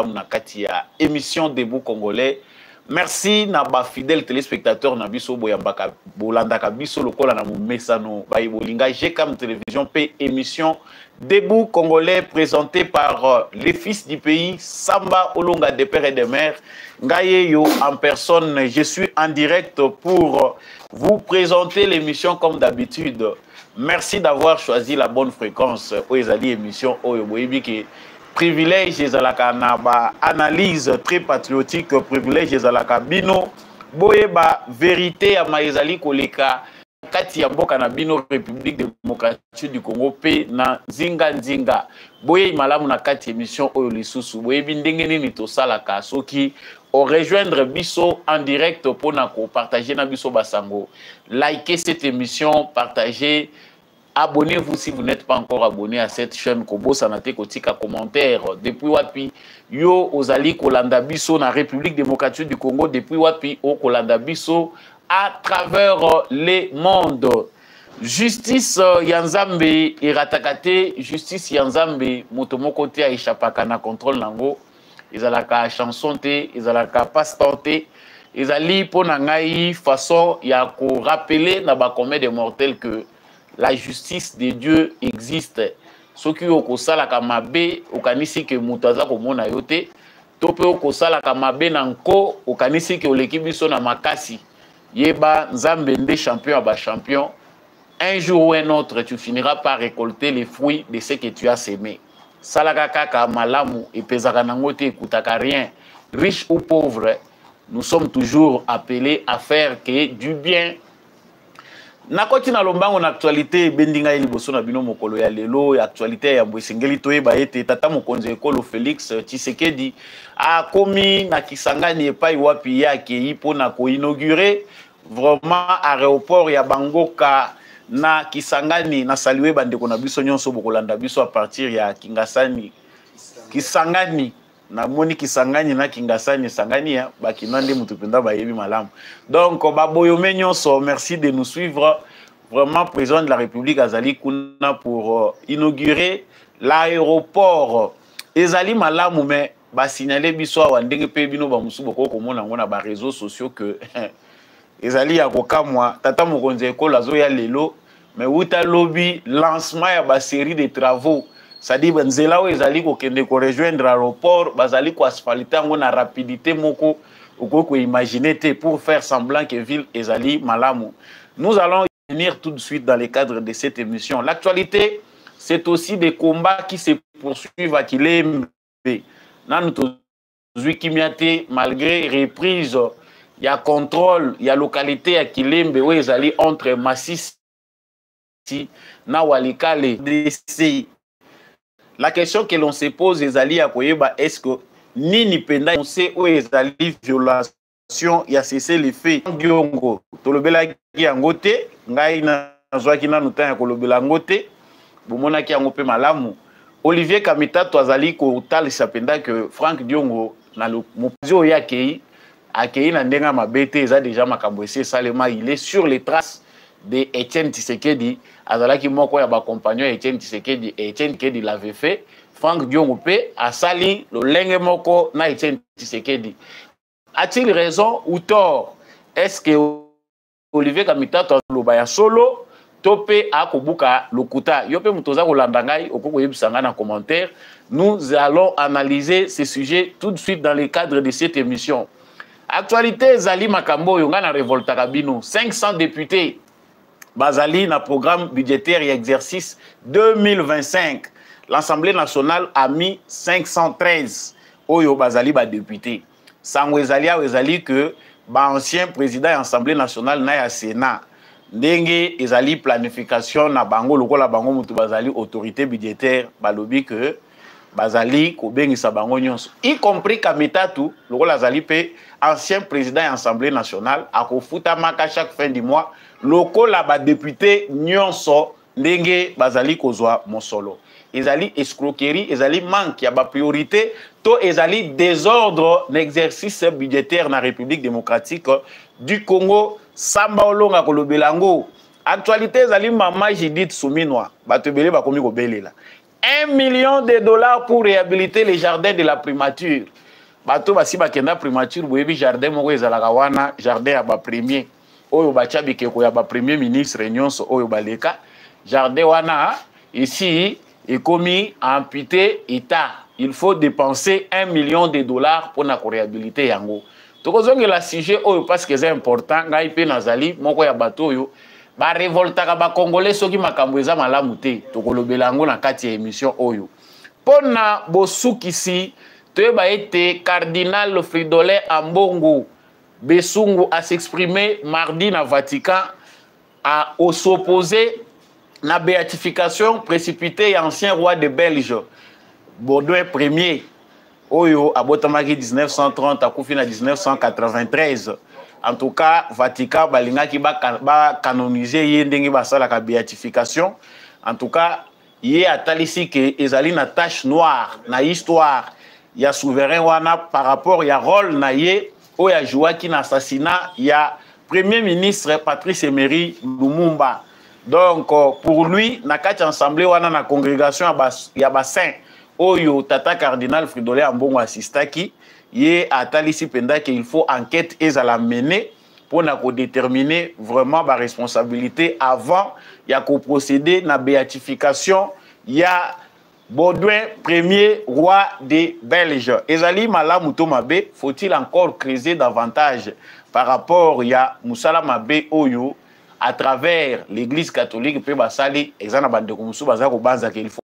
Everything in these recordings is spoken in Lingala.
malamu na kati ya émission Debout Congolais. Merci na ba fidèles téléspectateurs na biso boyambaka bolandaka biso lokola na mumesano ba bolinga GCAM télévision P émission Debout Congolais présenté par les fils du pays Samba Olonga des pères et des mères. Ngayeyo en personne, je suis en direct pour vous présenter l'émission comme d'habitude. Merci d'avoir choisi la bonne fréquence pour les émissions Oyoboyibiki. Privilège ezalaka na ba analyse très patriotique, privilège ezalaka bino boye ba vérité ya maezali koleka kati ya mboka na bino République démocratique du Congo pe na nzinga boye malamu na kati émission oyo lisusu boye bindenge nini to salaka soki o rejoindre biso en direct pour na ko partager na biso basango, likez cette émission, partagez. Abonnez-vous si vous n'êtes pas encore abonné à cette chaîne. Kobo Sanate Kotika commentaire. Depuis Wapi, yo ozali Kolanda Biso na République démocratique du Congo. Depuis Wapi, o Kolanda Biso à travers les mondes. Justice Yanzambe Iratakate, justice Yanzambe Motomoko te a échappaka na contrôle nango. Ezalaka chanson te, ezalaka passe-temps te. Ezali pona ngai façon ya ko rappeler na ba commun des mortels que la justice de Dieu existe. Ce qui est sala kamabe, okanisi ke mutaza komona yote. Tope okosala kamabe nanko, okanisi ke olekibiso na makasi. Yeba nzambe nde champion aba champion. Un jour ou un autre, tu finiras par récolter les fruits de ce que tu as semé. Salaka kaka malamu et pesaka nangote ekutaka rien. Riche ou pauvre, nous sommes toujours appelés à faire que du bien. Nakoti na lombango na actualité bendinga liboso na bino mokolo ya lelo ya actualité ya mbwesengeli toyeba ete tata mokonzi ekolo Félix Tshisekedi a komi na Kisangani epai wapi yake ipo na ko inaugurer vraiment aéroport ya Bangoka na Kisangani na saluer bandeko na biso nyonso bokolanda biso a partir ya Kingasani Kisangani na moni Kisangani na Kingasani Sangani ya bakinande mutupenda bayebi malamu. Donc baboyome nyonso, merci de nous suivre. Vraiment président de la République Azali Kuna pour inaugurer l'aéroport. Ezali malamu mais ba signaler biso wa ndenge pe bino ba musu boko komona ngona ba réseaux sociaux que ezali ya kokamwa tata mokonzi ekolo azo ya lelo mais uta lobby lancement ya ba série de travaux. Ça dit benzela ezali ko kende ko rejoindre l'aéroport bazali ko asphalter ngona rapidité moko ko imaginer te pour faire semblant que ville ezali malamu. Nous allons venir tout de suite dans le cadre de cette émission. L'actualité, c'est aussi des combats qui se poursuivent à Kilembe. Malgré reprise, il y a contrôle, il y a localité à Kilembe où ils allaient entre Masisi et Walikale. La question que l'on se pose, est-ce que Nini Penda, on sait où ils allaient violation, il y a cessé les faits. Giongo, Tolobela qui a ngoté, Ngaina Zwakina Nutan Kolobela ngoté, Bomona qui a ngopé malamu. Olivier Kamita, Toazali, Kotal Sapenda, que Franck Diongo, na le Mopzio Yakei, Akei Nandenga Mabete, ça déjà Makabwese, Salema, il est sur les traces de Etienne Tshisekedi, Azalaki Moko ya ba compagnon Etienne Tshisekedi, Etienne Tshisekedi l'avait fait, Franck Diongo P a sali le lenge moko na Etienne Tshisekedi. A-t-il raison ou tort? Est-ce que Olivier Kamita Lobaya solo topé à Kobuka Lokuta yope mutoza kolandangai okoko yebisanga na commentaire? Nous allons analyser ces sujets tout de suite dans le cadre de cette émission. Actualité Zali Makambo yonga na révolta kabino 500 députés Bazali na programme budgétaire et exercice 2025. L'Assemblée nationale a mis 513 Oyo Bazali ba députés. Sangwezalia Wezali que ba ancien président de l'Assemblée nationale na ya Sénat ndenge ezali planification na bango lokola bango mutu bazali autorité budgétaire balobi que bazali ko bengisa bango nyonso y compris Kamitatu lokola azali pe ancien président de l'Assemblée nationale akofuta maka chaque fin du mois lokola ba député nyonso ndenge bazali kozwa mosolo. Ezali escroquerie, ezali manque ya ba priorité to ezali désordre d'exercice budgétaire na République démocratique du Congo. Samba Olonga kolobelango actualité ezali mama Judith Suminwa batebele bakomi kobelela $1 million pour réhabiliter les jardins de la primature. Bato basi bakenda primature boyebi jardin moko ezalaka wana jardin ya ba premier oyo batia bikeko ya ba premier ministre nyonso oyo baleka jardin wana ici ekomi amputé état. Il faut dépenser $1 million pour na réhabiliter yango. Tokozongela sujet oyo parce que c'est important ngai pe nazali moko ya bato oyo ba révoltaka ba congolais soki makambo eza malamu te tokolobela yango na kati ya émission oyo. Pona bosukisi toyeba ete cardinal Fridolin Ambongo Besungu a s'exprimé mardi na Vatican à s'opposer na béatification précipitée ya ancien roi de Belge Baudouin Ier oyo abotamaki 1930 akufi na 1993. En tout cas, Vatican balingaki ba canoniser ye ndenge basalaka béatification. En tout cas, ye atalisi ke ezali na tache noire na histoire ya souverain wana par rapport ya rôle na ye oyo ajouaki na assassinat ya premier ministre Patrice Emery Lumumba. Donc pour lui na kati assemblée wana na congrégation ya bassin oyo tata cardinal Fridolin Ambongo assistaki ye atalisi penda que il faut enquête ezala mener pour na ko déterminer vraiment ba responsabilité avant ya ko procéder na béatification ya Baudouin Ier roi des Belges. Ezali malamu to mabe, faut-il encore creuser davantage par rapport ya musala mabe oyo à travers l'église catholique pe basali ezana bande ko musu bazako banza qu'il faut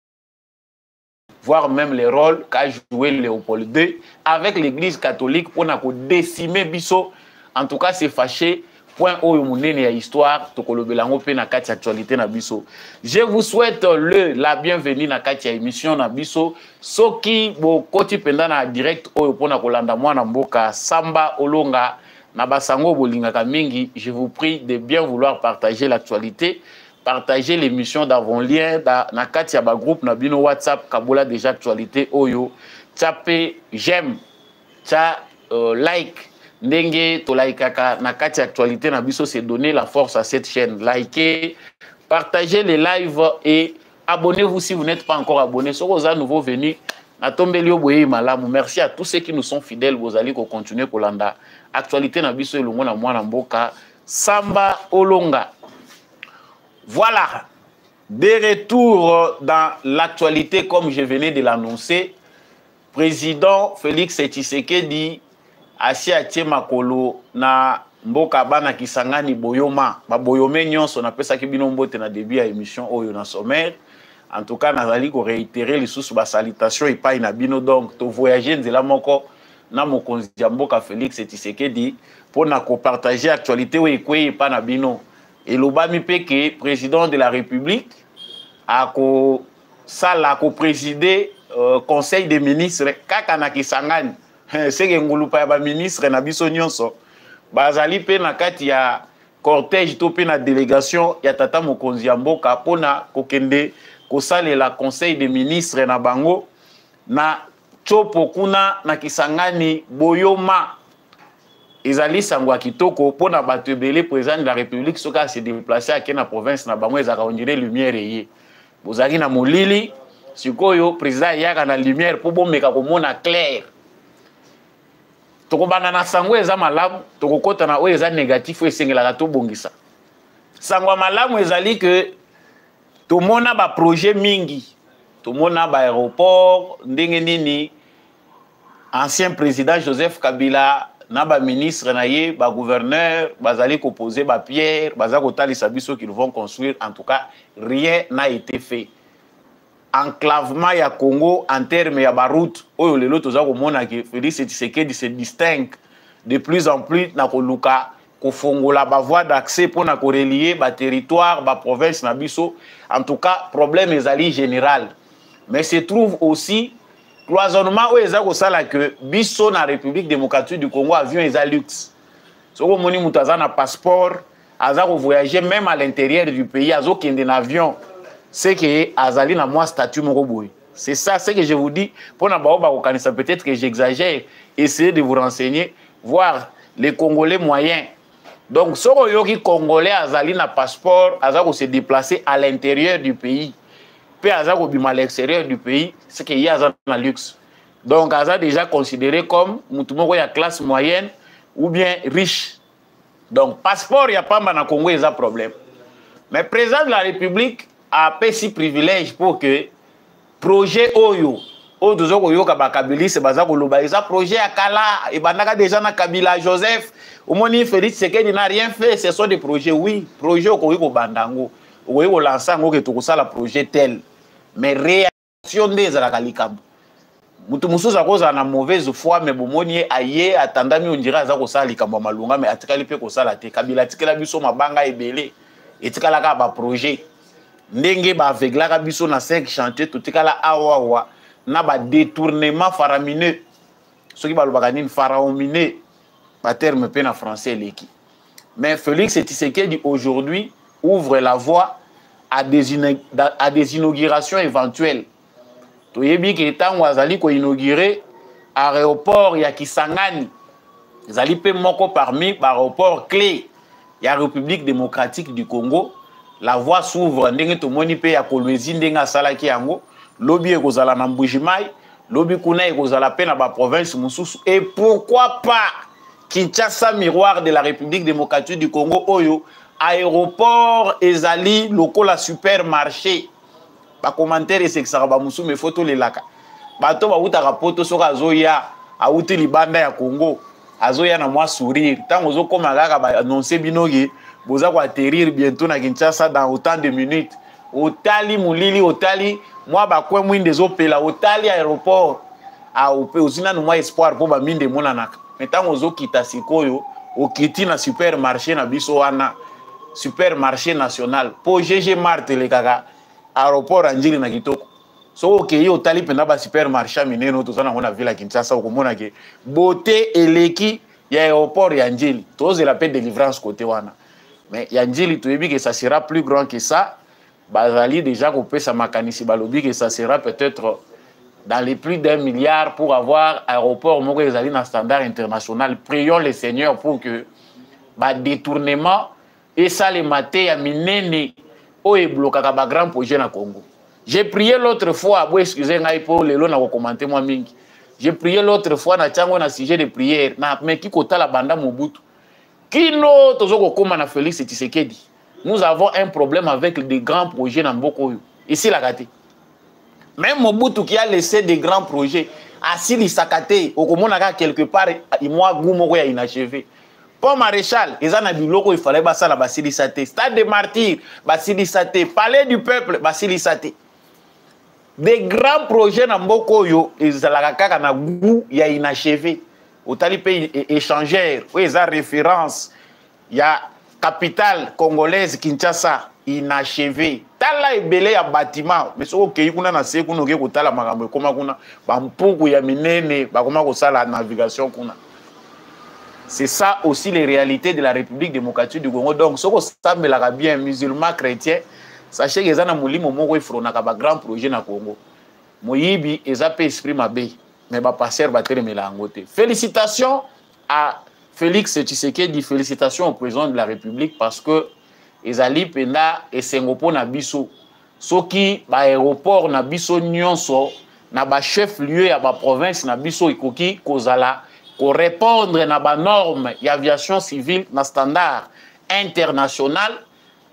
voir même les rôles qu'a joué Léopold II avec l'église catholique pour na ko décimer biso. En tout cas, c'est fâché. Point oyo munene ya histoire tokolobelango pe na kati actualité na biso. Je vous souhaite la bienvenue na kati ya émission na biso. Soki bo koti penda na direct oyo pona kolanda mwana mboka Samba Olonga na basango bolingaka mingi, je vous prie de bien vouloir partager l'actualité, partager l'émission d'Avonlien na kati ya ba groupe na bino WhatsApp Kabola déjà actualité oyo. Tape j'aime, ta like ndenge to laikaka na kati actualité na biso, c'est donner la force à cette chaîne. Likez, partagez les lives et abonnez-vous si vous n'êtes pas encore abonné. Si vous êtes nouveau venu, merci à tous ceux qui nous sont fidèles. Vous allez continuer pour l'anda actualité na biso elongo na mwana mboka Samba Olonga. Voilà, des retours dans l'actualité comme je venais de l'annoncer. Président Félix Tshisekedi asi atie makolo na mboka bana kisangani boyoma ba boyome nyonso na pesa ki bino mbote na début ya émission oyo na sommaire. En tout cas nazali ko réitérer les sous ba salutation epai na bino, donc to voyager nzela moko na mokonzi ya mboka Félix Tshisekedi pour na ko partager actualité o ekwe epai na bino. Elobami peke président de la République a ko sala ko présider conseil des ministres kaka na kisangani. C'est que ngulupa ya ba ministre na biso nyonso bazali pe na kati ya cortège to pe na délégation ya tata mokonzi ya mboka pona kokende kosalela conseil des ministres na bango na chopo kuna na kisangani boyoma. Ezali sangwa kitoko pona bato ebele président de la République soka se déplacer à na province na bango ezaka ondire lumière ye bozali na molili sikoyo président yaka na lumière po bomeka komona clair. Tokobana na sango eza malamu tokokota na oyo eza négatif oyo esengelaka tobongisa. Sango malamu ezali que tomona ba projet mingi, tomona ba aéroport ndenge nini ancien président Joseph Kabila na ba ministre na ye ba gouverneur bazali ko poser ba pierre baza ko talisa biso qu'ils vont construire. En tout cas rien n'a été fait. Enclavement ya Congo en termes ya baroute oyo lelo toza komona ke Félix Tshisekedi se distingue de plus en plus na koluka kofongola ba voie d'accès pour na ko relier ba territoire ba province na biso. En tout cas problème ezali général, mais se trouve aussi cloisonnement oyo eza kosala que biso na République démocratique du Congo avion eza luxe. Soko moni mutu aza na passeport aza ko voyager même à l'intérieur du pays azo kende na avion. C'est que azali na moi statut moroboy. C'est ça, c'est que je vous dis. Pour na baoba kokanisa, peut-être que j'exagère. Essayez de vous renseigner, voir les Congolais moyens. Donc, soko yoki Congolais azali na passeport, azako se déplacer à l'intérieur du pays. Puis à l'extérieur du pays, c'est qu'il y a un luxe. Donc, Aza déjà considéré comme la classe moyenne ou bien riche. Donc, passeport, il n'y a pas mal Congo, il y a un problème. Mais le président de la République a fait si privilège pour que projet Oyo, Kabila, c'est un projet à Kala, et déjà na Kabila Joseph, au moins Félix Tshisekedi n'a rien fait, ce sont des projets, oui, projets au Bandango, au l'ensemble que tout ça, le projet tel, mais réaction des Alakalikab. Mutu musuza koza na mauvaise foi mais bomoni aye atandami on dirait aza ko sala likambo malunga mais atikali pe ko sala te Kabila tikela biso mabanga ebele etikala ka ba projet ndenge ba aveglaka biso na 5 chantiers totikala awa na ba détournement faramineux soki ba lobaka nini faramineux ba terme pe na français leki mais Félix Tshisekedi aujourd'hui ouvre la voie à des inaugurations éventuelles. Toyebi ke tango azali ko inaugurer aéroport ya Kisangani. Azali pe moko parmi aéroport clé ya République démocratique du Congo. La voie s'ouvre ndenge to moni pe ya Kolwezi ndenge asalaki yango. Lobi ekozala na Mbujimai, lobi kuna ekozala pe na ba province mususu et pourquoi pas Kinshasa miroir de la République démocratique du Congo oyo aéroport ezali lokola supermarché. Ba commentaire et c'est ça ba musu me photo les laka bato ba uta rapoto soka azoya auti libanda ya Congo azoya na moi sourire tango zo koma kaka ba annoncer binogi boza ko atterrir bientôt na Kinshasa dans autant de minutes otali mulili otali moi ba kwa mwinde zo pela otali aéroport a ope osina no moi espoir po ba minde monanaka mais tango zo kita sikoyo okiti na supermarché na biso wana supermarché national po GG Mart le kaka aéroport Anjili na kitoko so okei otali pena ba supermarché mineno tozana ngona villa Kinshasa okomona ke beauté eleki ya aéroport ya Anjili toze la paix de délivrance côté wana mais ya Anjili toyebi que ça sera plus grand que ça bazali déjà ko pesa makanisi balobi que ça sera peut-être dans les plus d'1 milliard pour avoir aéroport moko ezali na standard international. Prions le Seigneur pour que ba détournement et ça les maté ya minene et bloqué un grand projet na Congo. J'ai prié l'autre fois, excusez-moi pour les lots na commenter moi mingi. J'ai prié l'autre fois na tchango na sujet de prière na mais qui kota la banda Mobutu. Kino tozoko koma na Félix Tshisekedi. Nous avons un problème avec des grands projets na Mboko. Ici la gâté. Même Mobutu qui a laissé des grands projets, asili sakate, okomona quelque part il moi goumoko ya inachevé. Pont Maréchal, ils ont biloko il fallait basa la Basili Sate. Stade des Martyrs, Basili Sate. Palais du Peuple, Basili Sate. Des grands projets na mboko yo, ils ont la kaka na goût ya inachevé. Au tali pays échangeur, où ils ont référence, il y a capitale congolaise Kinshasa inachevé. Tala ebele ya bâtiment, mais so okei kuna na se kuna ke kotala makambo koma kuna ba mpuku ya minene ba koma ko sala navigation kuna. C'est ça aussi les réalités de la République démocratique du Congo. Donc, ce que ça me l'a bien, musulmans, chrétiens, sachez que les gens qui ont un grand projet dans le Congo. Moyibi, ils ont esprit mabé, mais ils passer battre me la ngote. Félicitations à Félix Tshisekedi, félicitations au président de la République parce que ils ont pena et Sengopo na biso. Soki ba aéroport na biso nyonso na ba chef lieu ya ba province na biso ikoki kozala pour répondre à la norme d'aviation civile, na standard international,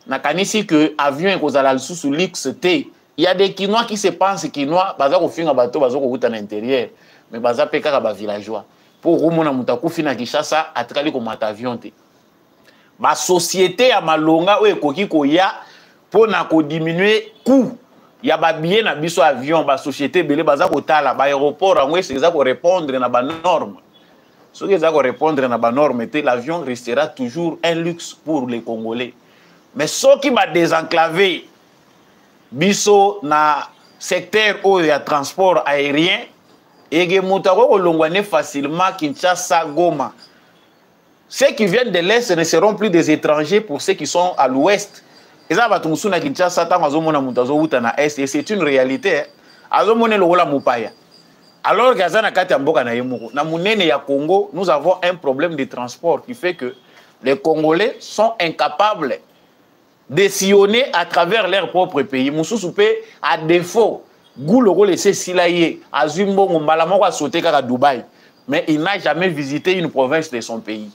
na kanisi que avion ko zala sous luxe te. Il y a des Kinois qui se pensent Kinois, baza ko finga bateau, baza ko kuta na intérieur, mais baza peka ka ba villageois. Pour rumona mutaku fina Kinshasa atkali ko mata avion te. Ba société ya malonga o ekoki ko ya pour na ko diminuer coût. Il y a ba billet na biso avion, ba société belé baza ko tala ba aéroport angwe c'est ça ko répondre na ba norme. Ce qui est répondre à la norme, l'avion restera toujours un luxe pour les Congolais. Mais ce qui va désenclaver, biso na secteur où il y a transport aérien, et que moutako longwane facilement Kinshasa Goma. Ceux qui viennent de l'Est ne seront plus des étrangers pour ceux qui sont à l'Ouest. Et ça va tout na Kinshasa tant azomona mutazo uta na Est et c'est une réalité. Azomone lokola mupaya. Alors Gazana Kati Mboka na Yemoko, na munene ya Congo, nous avons un problème de transport qui fait que les Congolais sont incapables de sillonner à travers leur propre pays. Moussou pe à défaut, gouloko laissé silaye, azumbo ngombala sauté à Dubaï, mais il n'a jamais visité une province de son pays.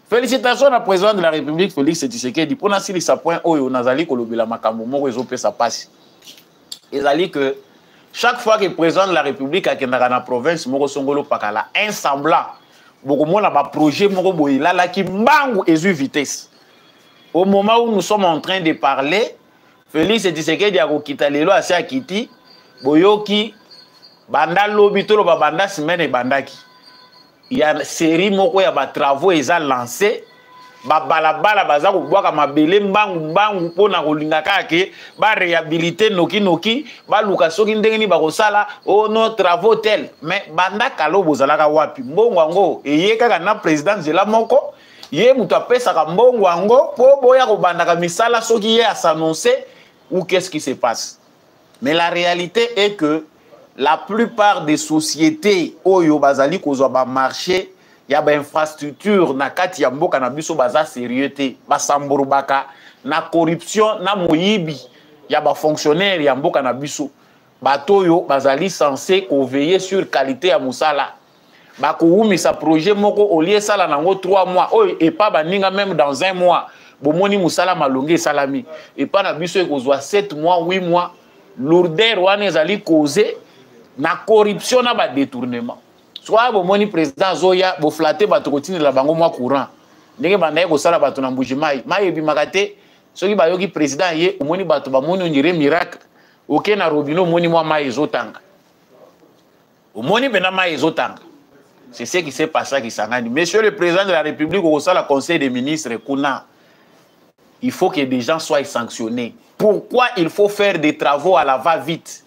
Félicitations à la présidente de la République, Félix Tshisekedi, pour n'assurer sa point oyo nazali kolobela makambo moko ezope sa passe. Ezali que chaque fois que le président de la République a dans la province moko songolo pakala un semblant beaucoup mona ba projet moko boyila la ki mbangu ezu vitesse. Au moment où nous sommes en train de parler, Félix Tshisekedi a kokita lelo asi akiti boyoki banda lobi to lo banda semaine bandaki. Il y a une série moko ya ba travaux eza lancé ba balabala baza ko bwaka mabele mbangu pona kolinga kake ba réhabiliter noki ba luka soki ndenge ni ba kosala oh no travaux tel mais banda kalo bozalaka wapi mbongo ngo eyeka na président zela moko ye mutu apesaka mbongo ngo po boya ko bandaka misala soki ye s'annoncer ou qu'est-ce qui se passe. Mais la réalité est que la plupart des sociétés oyo bazali kozwa ba marché ya ba infrastructure na kati ya mboka na biso baza sérieux te basamburu baka na corruption na moyibi ya ba fonctionnaire ya mboka na biso batoyo bazali censé veiller sur qualité ya musala ba koumisa projet moko au lieu sala nango 3 mois oyo et pas baninga même dans 1 mois bomoni musala malonge salami et pas na biso ekozwa 7 mois 8 mois lourdeur wana ezali causé na corruption na ba détournement. Soit bomoni président Zoya bo flatter bato continue la bango mois courant. Ndenge bandaye ko sala bato na mbujimai. Mai bi makate soki bayoki président ye omoni bato ba moni onire miracle. Oké na robino moni moi mai ezotanga. Omoni bena mai ezotanga. C'est ce qui s'est passé à Kisangani. Monsieur le président de la République au sala conseil des ministres kuna. Il faut que des gens soient sanctionnés. Pourquoi il faut faire des travaux à la va-vite?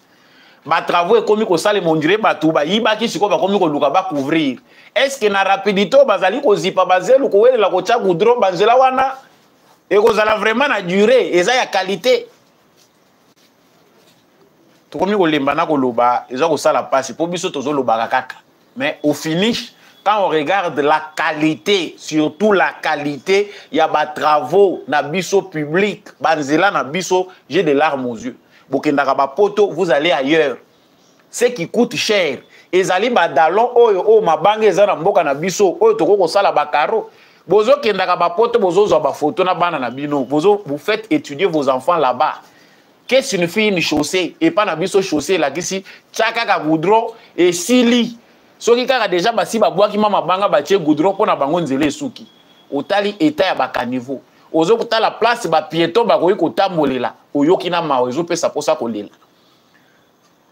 Ma travaux est comme ko sale mondire batuba yibaki siko ba komi ko luka ba couvrir. Est-ce que na rapidité bazali ko zipa bazelu ko wele la ko cha goudron banzela wana et ko zala vraiment na durée eza ya qualité. To komi ko lemba na ko loba eza ko sala passe po biso tozo loba kaka. Mais au finish quand on regarde la qualité, surtout la qualité, il y a des travaux na biso public, banzela na biso, j'ai des larmes aux yeux. Poto, vous allez ailleurs. Ce qui coûte cher. Ezali badalon oyo mabange ezana mboka na biso oyo toko sala bakaro. Bozo kendaka ba poto bozo zo ba photo na bana na bino. Bozo vous faites étudier vos enfants là-bas. Qu'est-ce que signifie une chaussée et pas na biso chaussée là kisi chaka ka goudron et sili. Soki kaka déjà basi ba bwaki mama banga ba tie goudron pona bango nzele suki. Otali état ya ba caniveau. Ozo kuta la place ba piéton ba koyi kotambolela oyoki na ma ozo pesa posa kolela.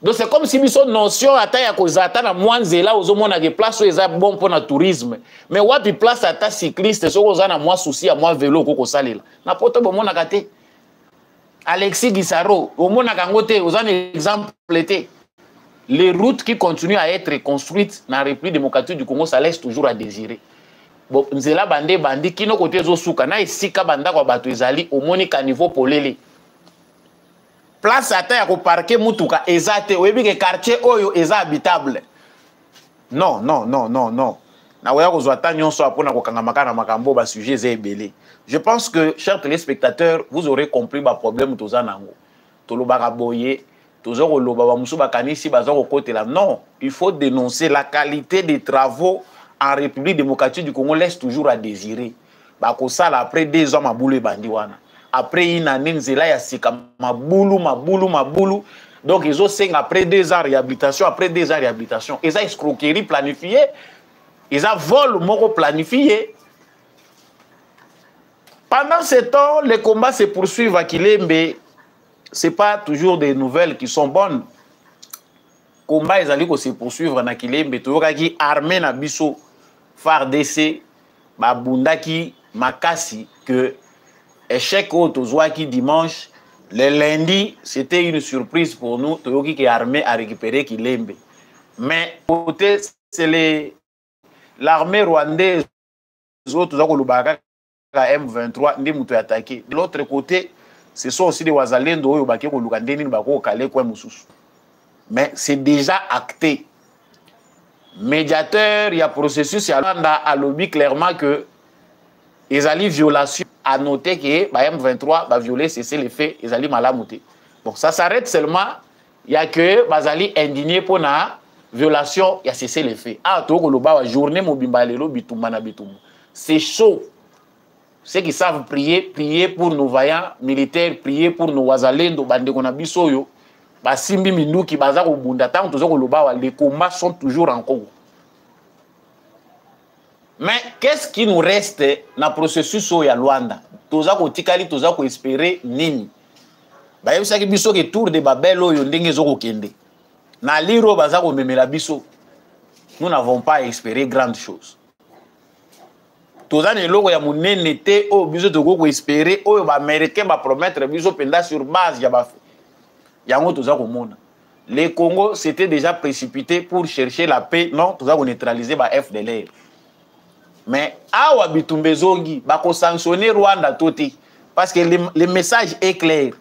Donc c'est comme si biso notion ata ya kozata na mwanzela ozo mona ke place eza bon pour na tourisme mais wapi place ata cycliste soko oza na mwa souci ya mwa vélo ko salela na poto bo mona kate Alexis Gisaro o mona kango te oza un exemple te. Les routes qui continuent à être construites dans la République démocratique du Congo ça laisse toujours à désirer. Bon, nzela bande bandi kino kote zo suka na esika banda kwa bato ezali omoni ka niveau polele. Place ata ya ko parquer mutuka ezate oyebi ke quartier oyo eza habitable. Non. Na oya ko zwata nyonso apona ko kanga makana makambo ba sujet za ebele. Je pense que chers téléspectateurs, vous aurez compris ba problème toza nango. Tolobaka boye, tozo ko loba ba musu bakanisi bazo ko kotela. Non, il faut dénoncer la qualité des travaux en République démocratique du Congo laisse toujours à désirer. Bakosala après 2 ans maboulou bandiwana. Après une année nzela ya sika maboulou. Donc ils ont 5 après 2 ans réhabilitation, après 2 ans réhabilitation. Ils ont escroquerie planifiée. Ils ont vol moko planifié. Pendant ce temps, les combats se poursuivent à Kilembe. Ce n'est pas toujours des nouvelles qui sont bonnes. Combat ils allaient se poursuivre na Kilembe. Toyokaki armée na biso FARDC babundaki makasi que échec au tozwaki dimanche le lundi c'était une surprise pour nous toyoki ki armée a récupéré Kilembe mais côté c'est l'armée rwandaise autres tozakolobaka M23 ndi muto attaqué de l'autre côté ce sont aussi des wazalendo oyo baki koluka ndeni bako kale kwa mususu mais c'est déjà acté. Médiateur, il y a processus, il y a lobby clairement que les alliés violations à noter que M23 va violer cesser les faits et Zali Malamouté. Bon, ça s'arrête seulement, il y a que Bazali indigné pour la violation, il y a cessé les faits. Ah, to koloba journée mobimbalelo bitumba na bitumba. C'est chaud. Ceux qui savent prier, prier pour nos vaillants militaires, prier pour nos wazalendo, bande kona bisoyo, basimbi minuki baza ko bunda tant to koloba les combats sont toujours en cours. Mais qu'est-ce qui nous reste dans le processus de Luanda? Toza ko tikali, toza ko espérer nini? Ba yebisa ki biso ke tour de Babel oyo ndenge zoko kende. Na liro baza ko memela biso. Nous n'avons pas espéré grandes choses. Toza ne loko ya munene te o biso toko ko espérer oyo ba américain ba promettre biso penda sur base ya ba yango toza ko mona. Le Congo s'était déjà précipité pour chercher la paix, non, toza ko neutraliser ba FDLR. Mais awa bitumbe zongi bako sanctionner Rwanda toti parce que le message est clair.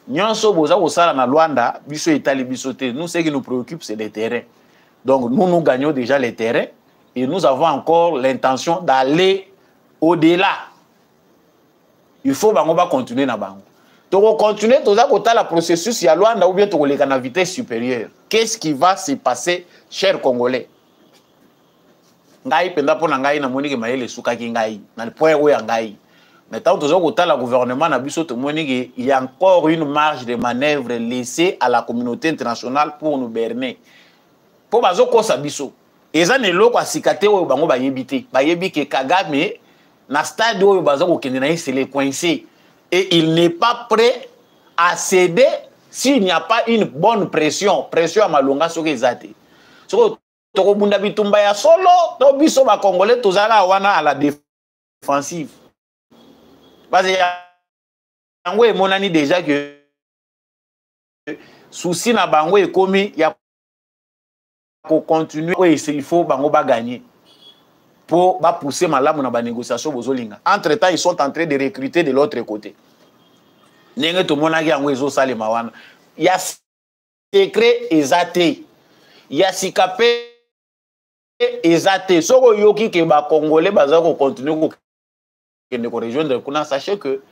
Nyonso boza ko sala na Rwanda biso etali biso te. Nous ce qui nous préoccupe c'est les terrains. Donc nous gagnons déjà les terrains et nous avons encore l'intention d'aller au-delà. Il faut bango ba continuer na bango. Toko continuer toza ko tala processus ya Rwanda ou bien toko leka na vitesse supérieure. Qu'est-ce qui va se passer chers Congolais? Ngai penda pona ngai na monike mayele suka ki ngai na le point oya ngai mais tant toujours que le gouvernement na biso to monike il y a encore une marge de manœuvre laissée à la communauté internationale pour nous berner pour bazo ko sa biso eza ne loko asikate oyo bango bayebite bayebi ke Kagame na stade oyo bazo ko kende na c'est les coincé et il n'est pas prêt à céder s'il n'y a pas une bonne pression à malonga soki ezate soko toko bunda bitumba ya solo to biso ba congolais tozala wana à la défensive parce que yango emonani déjà que souci na bango ekomi ya ko continuer il faut bango ba gagner pour ba pousser malamu na ba négociation bozolinga entre temps ils sont en train de recruter de l'autre côté ndenge to monaki yango ezo salema wana ya secret ezate ya sikape ezate soko yoki ke ba congolais baza ko continuer ko rejoindre kuna sachez que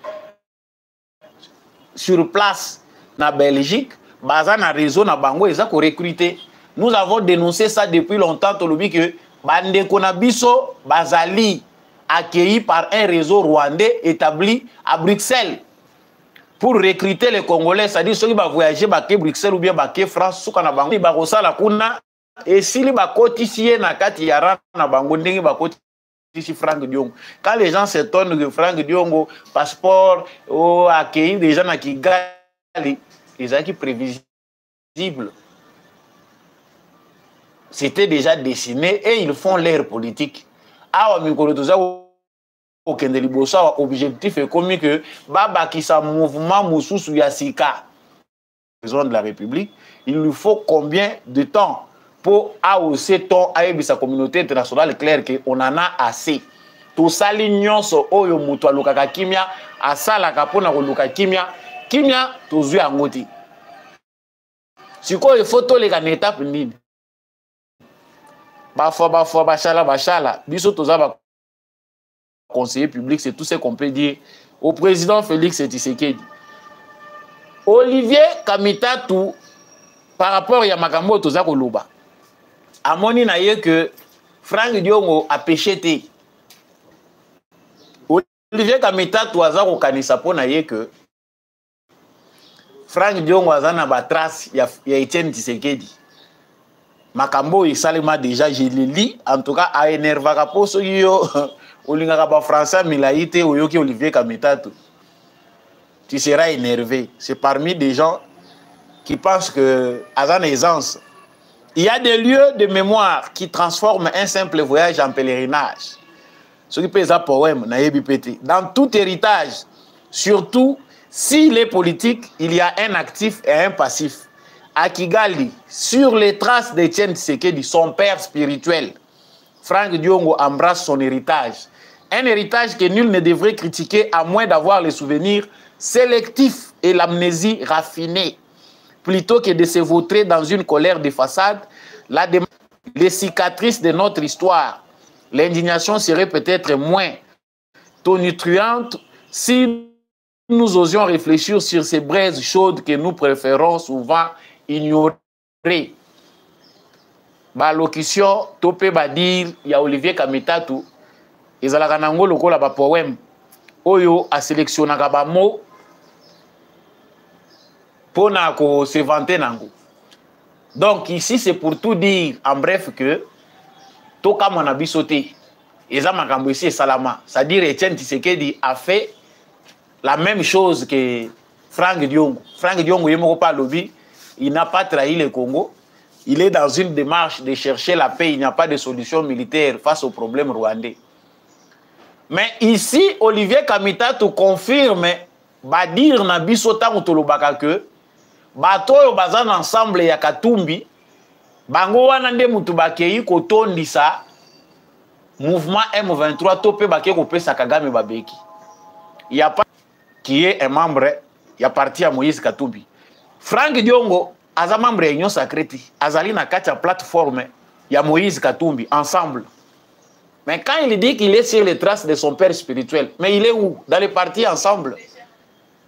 sur place na Belgique baza na réseau na bango eza ko recruter. Nous avons dénoncé ça depuis longtemps tolobi que bande kona biso bazali accueilli par un réseau rwandais établi à Bruxelles pour recruter les Congolais, c'est-à-dire ceux qui va voyager ba ke Bruxelles ou bien ba ke France suka na bango ba kosala kuna. Et si les bakotissiers na kati yara na bango ndenge bakotissi Franck Diongo. Quand les gens s'étonnent que Franck Diongo passeport ou accueilli des gens na Kigali, les acquis prévisibles. C'était déjà dessiné et ils font leur politique. Awa mikolo toza okende liboso objectif est comme que baba ki sa mouvement mususu ya sika président de la République, il lui faut combien de temps pour hausser ton avec sa communauté internationale claire qu'on en a assez. Tout ça l'union so oyo mutu alukaka kimia asala kapona koluka kimia tozui angoti. Siko il faut to les gagner étape nini. Bafwa bachala biso toza ba conseiller public, c'est tout ce qu'on peut dire au président Félix Tshisekedi. Olivier Kamitatu par rapport à makambo toza koloba amoni na ye que Franck Diongo a péché te. Olivier Kamitatu aza ko kanisa pona ye que Franck Diongo aza na ba trace ya Etienne Tshisekedi. Makambo esalema déjà je le lis en tout cas a énervaka poso yo olingaka ba français milaïté oyoki Olivier Kamitatu. Tu seras énervé. C'est parmi des gens qui pensent que Azan aisance. Il y a des lieux de mémoire qui transforment un simple voyage en pèlerinage. Ce qui pèse à poème, dans tout héritage, surtout s'il est politique, il y a un actif et un passif. À Kigali, sur les traces d'Etienne Tshisekedi, son père spirituel, Franck Diongo embrasse son héritage. Un héritage que nul ne devrait critiquer à moins d'avoir les souvenirs sélectifs et l'amnésie raffinée. Plutôt que de se vautrer dans une colère de façade, les cicatrices de notre histoire, l'indignation serait peut-être moins tonitruante Si nous osions réfléchir sur ces braises chaudes que nous préférons souvent ignorer, ba locution topé ba dire ya Olivier Kamitatu ezalaka nango lokola ba poème oyo a sélectionnaka ba mot pona ko se vanter nango. Donc ici c'est pour tout dire en bref que toka mona bisoté eza makambo ici salama, c'est-à-dire Etienne Tshisekedi a fait la même chose que Franck Diongo. Franck Diongo yemoko pa lobby, il n'a pas trahi le Congo. Il est dans une démarche de chercher la paix. Il n'y a pas de solution militaire face au problème rwandais. Mais ici, Olivier Kamitatu confirme, va dire na biso tango tolobaka que bato oyo bazana ensemble ya Katumbi, bango wana nde mutu bakei kotondisa mouvement M23 topé bake kopesa Kagame babeki. Il n'y a pas qui est un membre, il y a parti à Moïse Katumbi. Franck Diongo aza membre ya Union Sacrée, azali na kati ya plateforme ya Moïse Katumbi ensemble. Mais quand il dit qu'il est sur les traces de son père spirituel, mais il est où? Dans les partis ensemble.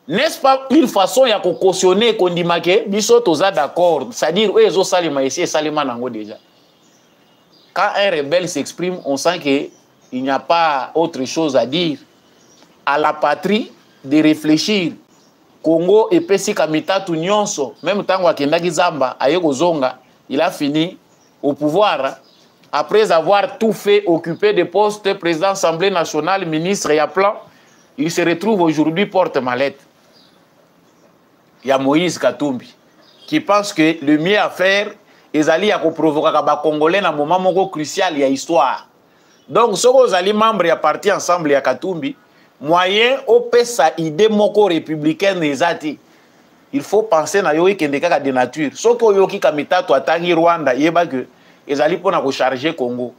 N'est-ce pas une façon ya ko cautionner qu'on dit que biso toza d'accord, c'est-à-dire eux ezo salima ici et salima nango déjà. Quand un rebelle s'exprime, on sent qu'il n'y a pas autre chose à dire. À la patrie de réfléchir. Congo et Pesi Kamitatu nyonso, même tango akendaki Zamba, ayeko zonga, il a fini au pouvoir. Après avoir tout fait, occupé des postes, président de l'Assemblée nationale, ministre et à plan, il se retrouve aujourd'hui porte-mallette. Il y a Moïse Katumbi, qui pense que le mieux à faire, ezali à provoquer les Congolais dans un moment crucial, il y a histoire. Donc, si vous allez membre de parti ensemble, il y a Katumbi, moyen au pesa idée moko républicaine ezati. Il faut penser na yoyi kendeka de nature. Soko yoki Kamitatu atangi Rwanda yeba que ezali pona ko charger Congo.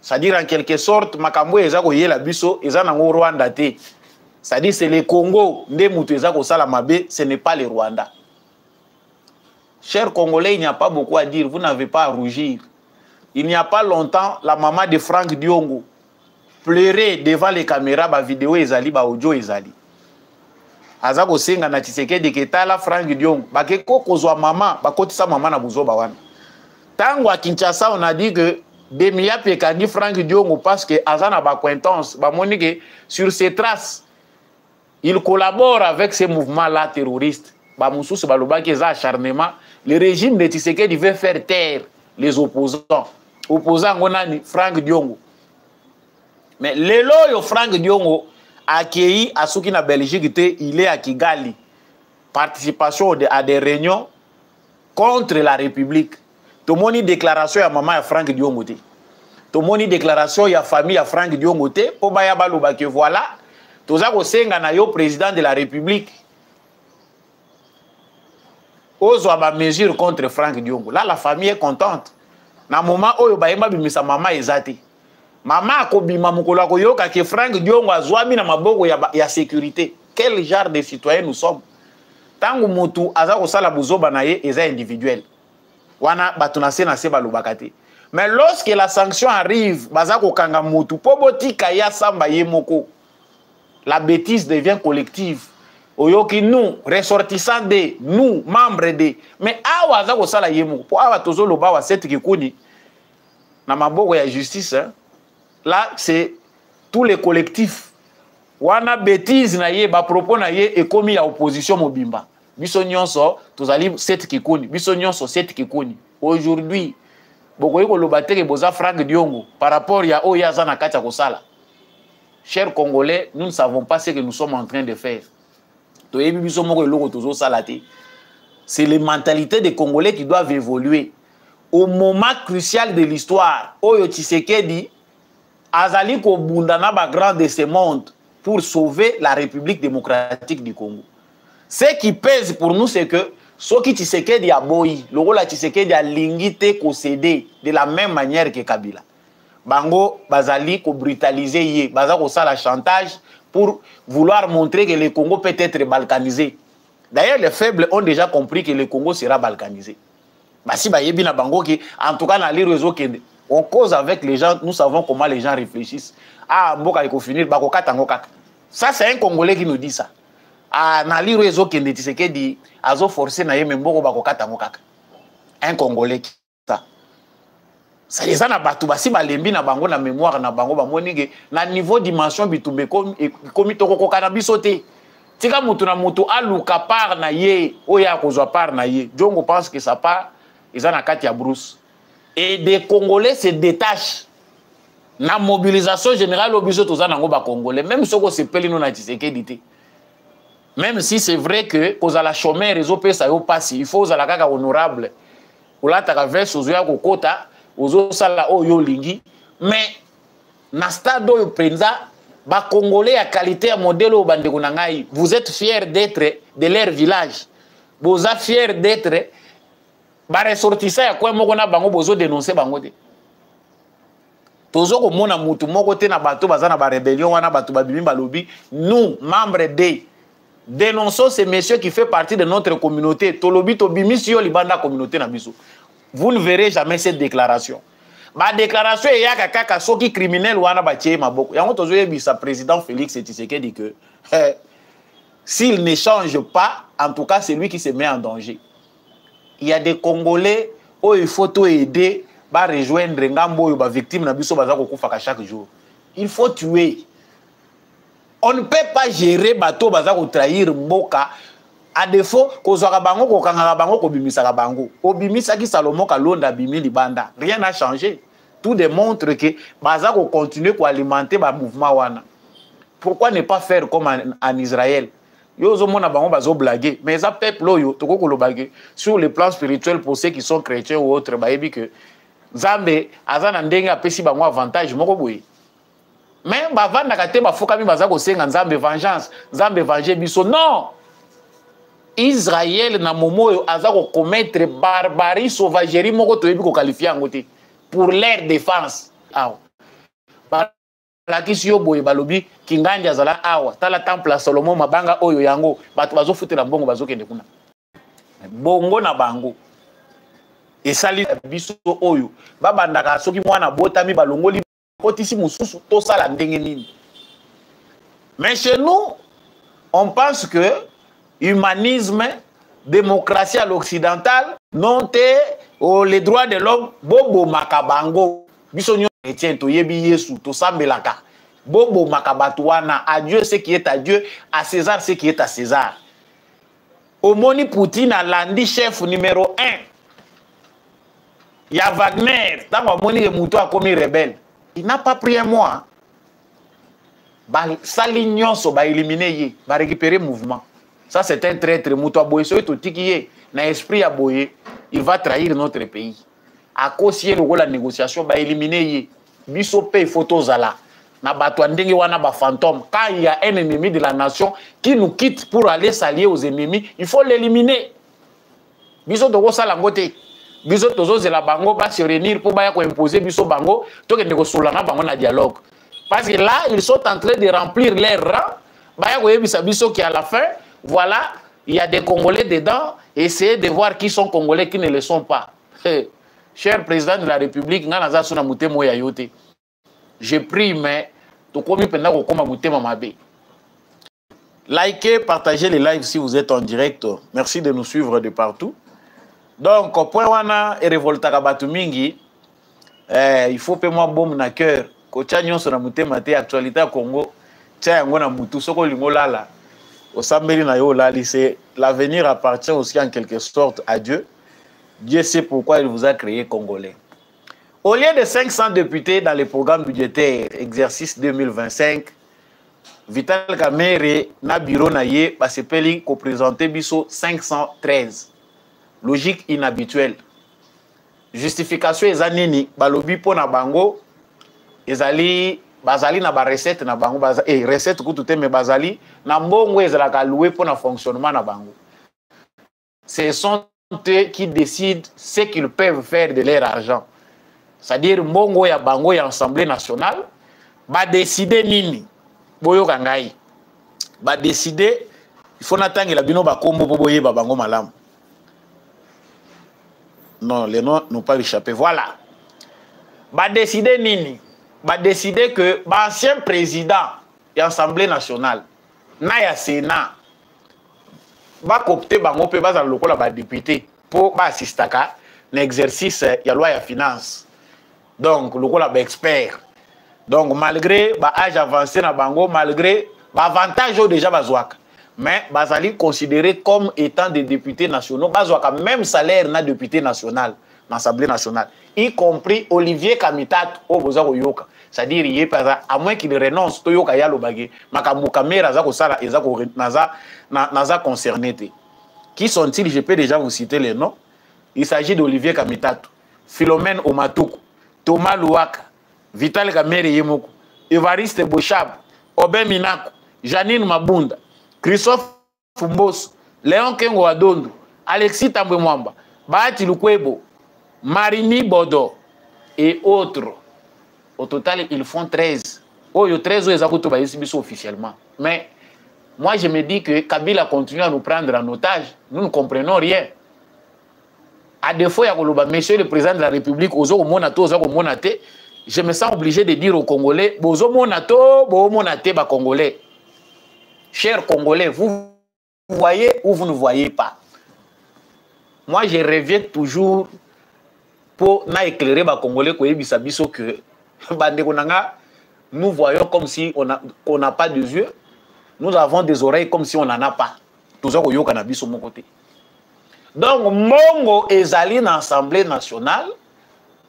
C'est-à-dire en quelque sorte makambo eza ko yela biso eza nango Rwanda te. C'est-à-dire c'est le Congo nde mutu eza ko sala mabe, ce n'est pas le Rwanda. Chers Congolais, il n'y a pas beaucoup à dire, vous n'avez pas à rougir. Il n'y a pas longtemps, la maman de Franck Diongo pleurer devant les caméras, ba vidéo ezali, ba audio ezali. Azako senga na Tshisekedi ketala Franck Diongo, ba keko kozwa maman, ba kotisa maman na buzoba wana. Tango à Kinshasa, on a dit que Demia Pekani Franck Diongo parce que azana ba acquaintance, ba monique sur ses traces, il collabore avec ces mouvements-là terroristes. Ba mususu ba lobaki za acharnement, le régime de Tshisekedi veut faire taire les opposants. Opposants ngonani Franck Diongo. Mais lelo yo Franck Diongo accueilli à Souki na Belgique, il est à Kigali. Participation à des réunions contre la République. Tout le monde déclaration à maman à Franck Diongo. Tout le monde déclaration à famille à Franck Diongo. Pour baya baluba que voilà, tout ça senga na yo président de la République. Ozo ba mesure contre Franck Diongo. Là la famille est contente. Na moment oyo bayemba bimisa mama ezati. Maman akobima mukolo akoyoka ke Franck Diongo azwami na maboko ya sécurité. Quel genre de citoyen nous sommes? Tangu mutu aza kosala buzoba na ye eza individuel. Wana batunase na se balobakate. Mais lorsque la sanction arrive, baza kokanga mutu po botika ya samba ye moko. La bêtise devient collective. Oyoki nous ressortissants de nous membres de mais awa aza kosala ye moko. Po awa tozo loba wa seti kikuni na maboko ya justice hein? Là, c'est tous les collectifs. Wana bêtise na ye, ba propos na ye, et commis à opposition mobimba. Biso nyonso, tozali set kikuni. Biso nyonso set kikuni. Aujourd'hui, boko yiko lobate ke boza Franck Diongo, par rapport ya oya zana kacha kosala. Chers Congolais, nous ne savons pas ce que nous sommes en train de faire. Toyebi biso moko eloko tozo salate. C'est les mentalités des Congolais qui doivent évoluer. Au moment crucial de l'histoire, Oyo Tshisekedi azali ko bundana ba grand de ce monde pour sauver la République démocratique du Congo. Ce qui pèse pour nous, c'est que Soki Tshisekedi a boyi, le rôle Tshisekedi a lingité ko cédé de la même manière que Kabila. Bango bazali ko brutaliser ye, bazali ko sala chantage pour vouloir montrer que le Congo peut être balkanisé. D'ailleurs, les faibles ont déjà compris que le Congo sera balkanisé. Basi ba yebi na bango ki en tout cas na li réseau kende. On cause avec les gens, nous savons comment les gens réfléchissent. Ah, mboka iko finir bako katango kaka. Ça, c'est un Congolais qui nous dit ça. Ah, na liro ezo kende Tshisekedi azo forcer na yeme mboko bakokata mokaka. Un Congolais qui ça. Ça les a na batu basi balembi na bango na mémoire na bango ba monige na niveau dimension bitumbe komi toko kana bisote. Tika mutu na mutu aluka par na ye oya kozwa par na ye. Jongo pense que ça part ils en a kati ya brousse. Et des Congolais se détachent. Na mobilisation générale au biso toza nango ba Congolais même soko se peli no na Tshisekedi te. Même si c'est vrai que aux la chômeur réseau pesa yo passe, il faut aux la kaka honorable. Ou la traverse aux ya kokota, aux sala o yo lingi, mais na stade yo penza ba Congolais à qualité à modèle au bande kunangai. Vous êtes fiers d'être de leur village. Vous êtes fiers d'être ba ressortissant ya kwa moko na bango bozo dénoncer bango te. Tozo ko mona mutu moko te na bato bazana ba rébellion wana bato babimi balobi, nous membres de dénonçons ces messieurs qui font partie de notre communauté. Tolobi tobimisi yo libanda communauté na biso. Vous ne verrez jamais cette déclaration. Ma déclaration est yaka kaka soki criminel wana ba tie maboko. Yango tozo yebisa président Félix Tshisekedi que s'il ne change pas, en tout cas c'est lui qui se met en danger. Il y a des Congolais où il faut tout aider ba rejoindre ngambo yo ba victime na biso baza kokufa chaque jour. Il faut tuer. On ne peut pas gérer bateau baza ko trahir mboka à défaut kozwaka bango ko kangaka bango ko bimisaka bango. Obimisa ki Salomon Kalonda bimi libanda. Rien n'a changé. Tout démontre que baza ko continuer ko alimenter ba mouvement wana. Pourquoi ne pas faire comme en Israël? Yo zo mona bango bazo blaguer, mais ça peuple yo toko ko lo blaguer sur le plan spirituel pour ceux qui sont chrétiens ou autres ba yebi que Nzambe azana ndenge apesi bango avantage moko boye. Mais bavanda kate bafokami baza ko senga Nzambe vengeance, Nzambe venger biso. Non. Israël na momo aza ko commettre barbarie, sauvagerie moko to yebi ko qualifier ngote pour leur défense. Awa. La kisio boye balobi kinganja zala awa tala temple Salomon mabanga oyo yango bato bazo futela mbongo bazo kende kuna. Bongo na bango. Et sali biso oyo babandaka soki mwana botami balongoli kotisi mususu to sala ndenge nini. Mais chez nous on pense que humanisme, démocratie à l'occidental non les droits de l'homme bobo makabango biso nyo chrétien to yebi Yesu to sambelaka bobo makabatuana à Dieu ce qui est à Dieu, à César ce qui est à César. Omoni Poutine a landi chef numéro 1. Il y a Wagner, dans le mouton a commis rebelle. Il n'a pas pris un mois. Ça l'union va éliminer, va récupérer le mouvement. Ça c'est un traître. Mouton a boyé, n'a esprit à boyer, il va trahir notre pays. À cause de la négociation, va éliminer. Bisopé photos à la. Na batouandenge wana ba fantôme. Quand il y a un ennemi de la nation qui nous quitte pour aller s'allier aux ennemis, il faut l'éliminer. Biso togo sala ngote. Biso tozo zela bango ba se réunir pour ba ko imposer biso bango to ke négosolanga bango na dialogue. Parce que là ils sont en train de remplir leur rang. Ba ko yebisa biso qui à la fin, voilà, il y a des Congolais dedans, essayez de voir qui sont Congolais qui ne le sont pas. Cher président de la République, nga naza sona mutemo ya yote. Je prie, mais tu komi penda ko koma mutema mabe. Likez, partagez les lives si vous êtes en direct. Merci de nous suivre de partout. Donc, point wana et révoltaka batu mingi, il faut payer moi bombe na cœur. Ko tia nyonso na mutema te actualité à Congo, tia yango na mutu soko lingo lala. Au sambeli na yo lali, c'est l'avenir appartient aussi en quelque sorte à Dieu. Dieu sait pourquoi il vous a créé Congolais. Au lieu de 500 députés dans le programme budgétaire exercice 2025, Vital Kamerhe na bureau na ye basepeli ko présenter biso 513. Logique inhabituelle. Justification ezanini balobi po na bango ezali bazali na ba recette na bango recette kutu te me bazali na mbongo ezalaka loué po na fonctionnement na bango. Ce sont eux qui décident ce qu'ils peuvent faire de leur argent. C'est-à-dire mbongo ya bango ya Assemblée nationale ba décider nini boyo kangai ba décider il faut natangela bino ba kombo po boyeba bango malamu. Non, les noms n'ont pas échappé. Voilà. Ba décider nini ba décider que l'ancien président et Assemblée nationale, na ya Sénat, ba copter bango pe baza lokola ba député pour ba assistaka l'exercice ya loi ya finance. Donc lokola ba expert. Donc malgré ba âge avancé na bango, malgré ba avantage déjà bazwaka, mais bazali considéré comme étant des députés nationaux, bazwaka même salaire na député national dans l'Assemblée nationale, y compris Olivier Kamitat au Bozako Yoka. C'est-à-dire, il est à moins qu'il renonce, Toyoka Yalo Bagé, Makambu Kamera Zako Sala et Zako Naza concerné. Qui sont-ils? Je peux déjà vous citer les noms. Il s'agit d'Olivier Kamitat, Philomène Omatuku, Thomas Louaka, Vital Kamere Yemoko, Evariste Bochab, Oben Minaku, Janine Mabunda, Christophe Fumbos, Léon Kengo Adondo, Alexis Tambwe Mwamba, Bahati Lukwebo, Marini Bodo et autres. Au total, ils font 13. Oh, 13 officiellement. Mais moi, je me dis que Kabila continue à nous prendre en otage. Nous ne comprenons rien. À défaut, monsieur le président de la République, je me sens obligé de dire aux Congolais, Congolais. Chers Congolais, vous voyez ou vous ne voyez pas. Moi, je reviens toujours pour éclairer les Congolais que nous voyons comme si on n'a pas de yeux. Nous avons des oreilles comme si on n'en a pas. Tout ça, on a sur mon côté. Donc, Mongo ezali dans l'Assemblée nationale.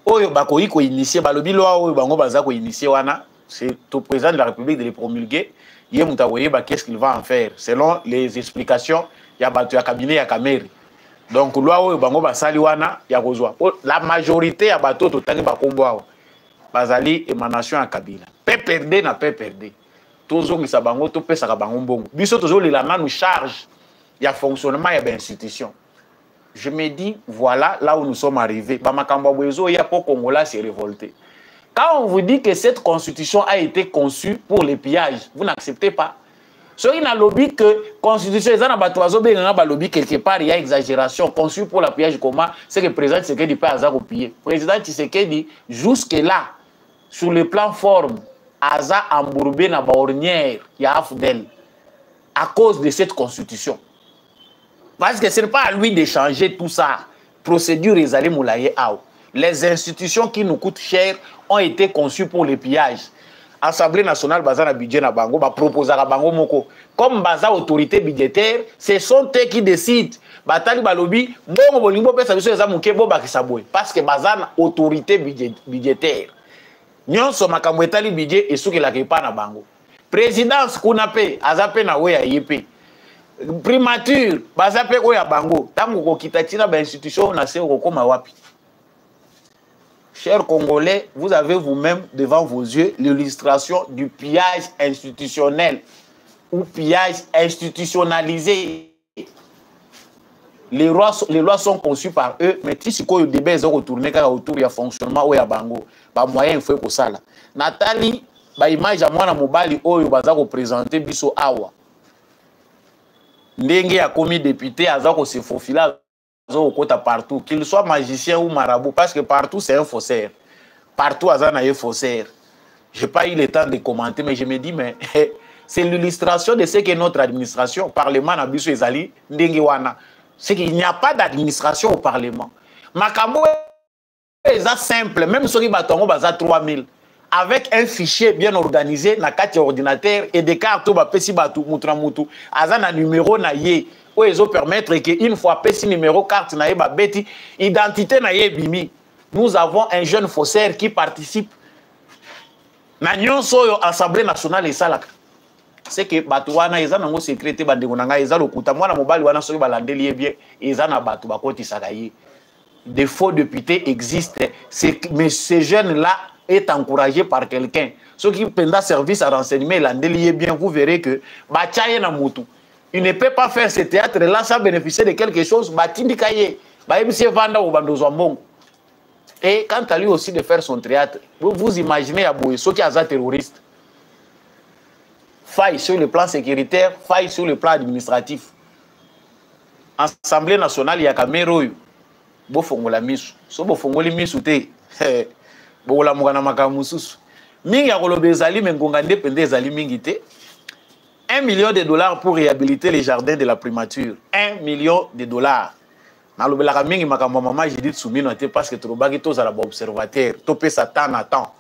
Oyo bakoyi ko initier balobi loi oyo bango baza ko initier wana, c'est au président de la République de les promulguer. Yé mutawoye ba qu'est-ce qu'il va en faire selon les explications ya batu ya cabinet ya Kameri. Donc loi oyo bango basali wana ya kozwa. La majorité ya bato totali bakombo awa bazali émanation à Kabila. Pe perdre na pe perdre. Tozo ngisa bango to pesa ka bango mbongo. Biso tozo lila nanu charge ya fonctionnement ya institution. Je me dis, voilà là où nous sommes arrivés. Bamakambo Bwezo, il y a pour Congolais s'est révolté. Quand on vous dit que cette constitution a été conçue pour les pillages, vous n'acceptez pas. So, il y a lobby que la constitution, lobby quelque part, il y a exagération. Conçue pour le pillage, comment c'est que le président Tshisekedi peut avoir copié. Le président Tshisekedi, jusque-là, sur le plan forme, Aza embourbé na baornière, il y a Afdel, à cause de cette constitution. Parce que ce n'est pas à lui de changer tout ça. Procédure Ezali Moulaye Aou. Les institutions qui nous coûtent cher ont été conçues pour le pillage. Assemblée nationale, Baza na budget na bango, ba proposer à bango moko. Comme Baza autorité budgétaire, ce sont eux qui décident. Batali balobi, bongo bolingo pesa biso eza muke bo bakisaboy. Parce que Baza na autorité budgétaire. Nyonso makambo etali budget esuki la kepa na bango. Présidence kuna pe, azape na we ya yepe. Primature, bazape ko ya bango, tango ko kitatina ba institution na se ko koma wapi. Chers Congolais, vous avez vous-même devant vos yeux l'illustration du pillage institutionnel ou pillage institutionnalisé. Les lois sont conçues par eux, mais si ko débat ils ont retourné autour du fonctionnement ou ya bango, ba moyen il faut ko sala. Nathalie, ba image ya mwana mobali oyo baza ko présenter biso awa. Ndenge a commis député, Azako se faufila partout, qu'il soit magicien ou marabout, parce que partout c'est un faussaire. Partout Azana est faussaire. Je n'ai pas eu le temps de commenter, mais je me dis, mais c'est l'illustration de ce que notre administration, Parlement, Nabiso Ezali, Ndenge Wana. C'est qu'il n'y a pas d'administration au Parlement. Makambo est simple, même si on a 3000. Avec un fichier bien organisé, na carte ordinateur et des cartes pesi batu mutra mutu, azana numéro na ye, où ils ont permettre que une fois pesi numéro carte na ye ba beti, identité na ye bimi. Nous avons un jeune faussaire qui participe. Na nyonso yo Assemblée nationale et salaka. C'est que batu wana eza nango secrétaire bandeko nanga eza lokuta mwana mobali wana soki balandeli bien eza na batu bakoti sakaye. Des faux députés existent, mais ces jeunes là est encouragé par quelqu'un. Ceux qui pendant service à renseignement, il bien, vous verrez que il ne peut pas faire ce théâtre-là sans bénéficier de quelque chose. Et quant à lui aussi de faire son théâtre, vous imaginez ceux qui sont terroristes. Faille sur le plan sécuritaire, faille sur le plan administratif. Assemblée nationale, il y a Kamero. Bofongola misu. So bofongoli misu te. Bola mugana makamususu. mingi ya koloba ezali me ngonga nde pende ezali mingi te. 1 million de dollars pour réhabiliter les jardins de la primature. 1 million de dollars. Nalobelaka mingi makambo mama Judith Soumino te parce que tolobaki tozala ba observateur to pesa temps na temps.